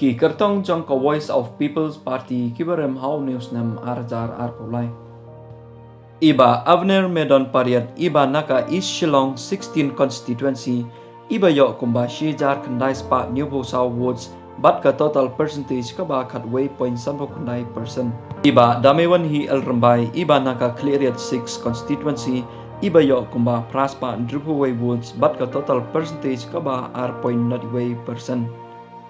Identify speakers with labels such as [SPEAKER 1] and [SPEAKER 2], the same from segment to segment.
[SPEAKER 1] Ki kertong jong ka Voice of People's Party kibarem hau news nam arjar arpulai. Iba Avner Medon Pariat iba naka East Shillong 16 constituency iba yo kumba shijar kandai spa New South Woods bat ka total percentage ka ba khat way point sampo kandai %. Iba damewan hi el rambai iba naka Cleariat 6 constituency iba yo kumba praspa Drupaway Woods bat ka total percentage ka ba r.0.way %.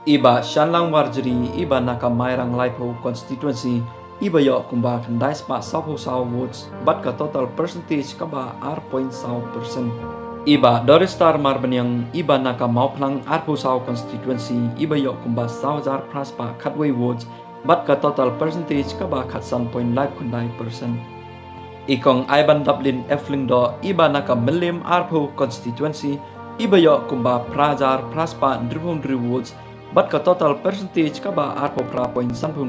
[SPEAKER 1] Iba Shanlang Warjeri iba naka Mairang Laipo constituency iba yo kumba kandai spa South Woods bat ka total percentage ka ba r.0%. Iba Doristar Marbanyang iba naka Mauplang Arpusau constituency iba yo kumba Saujar Praspa Katway Woods bat ka total percentage ka ba khatsan point live kundai %. Ikong Iban Dublin Eflingdo iba naka Milim Arpo constituency iba yo kumba Prajar Praspa Drupundri Woods bat ka total percentage ka ba arpo pra point 10%.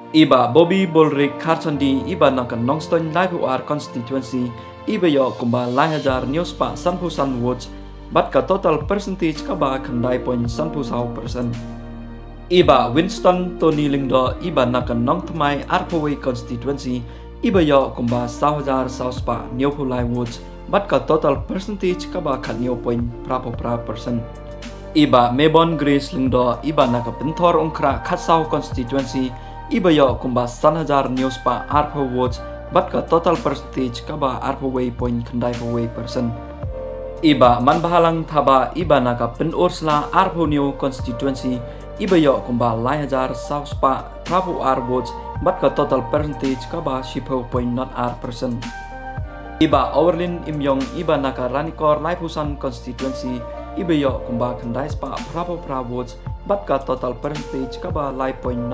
[SPEAKER 1] Iba Bobby Bolrik Karchandi iba naka Nongstoin Laipu R constituency iba yo kumba Langajar Newspa Sanpusan Woods bat ka total percentage ka ba kandai point 10%. Iba Winston Tony Lingdo iba naka Nongtmai Arpaway constituency iba yo kumba Saujar Sauspa Neopulai Woods bat ka total percentage ka ba khat 0.pra%. Iba Mebon Grace Lingdo iba naka Pintor Ongkra Khatsau constituency iba yo kumba Sanhajar Newspa Arpo Woods bat ka total percentage ka ba Arpaway point kandai paway %. Iba Manbahalang Thaba iba naka Pin Ursula Arpo New constituency iba yo kumba Laihajar Sauspa Prapu R Woods bat ka total percentage ka ba 10.0% %. Iba Overlin Imyong iba naka Ranikor Laipusan constituency iba yo kumba kandai spa Prapu Pra Woods bat ka total percentage ka ba 0.0%.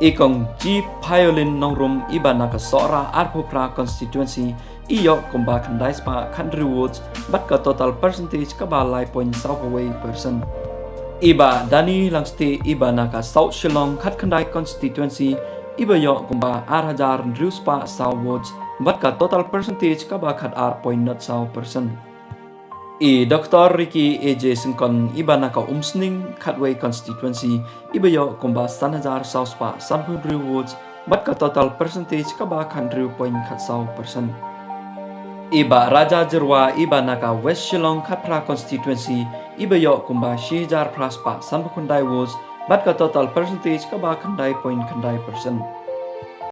[SPEAKER 1] Ikong G Piolin Nongrum iba naka Sora Arpo Pra constituency iyo kumba kandai spa Country Woods bat ka total percentage ka ba 0.0%. Iba Dani Langste iba naka South Shillong Khat Kandai constituency iba yo kumba Arhajar Druspa South Woods bat ka total percentage ka ba khat r.0%. Dr. Ricky AJ Singkon iba naka Umsning Khatway constituency iba yo kumba Sanhajar Sauspa Sanpudri Woods bat ka total percentage ka ba khat 0.0%. Iba Raja Jirwa iba naka West Shillong Khatra constituency iba yo kumba Shijar Praspa Sanpukundai Woods bat ka total percentage ka ba khandai point khandai %.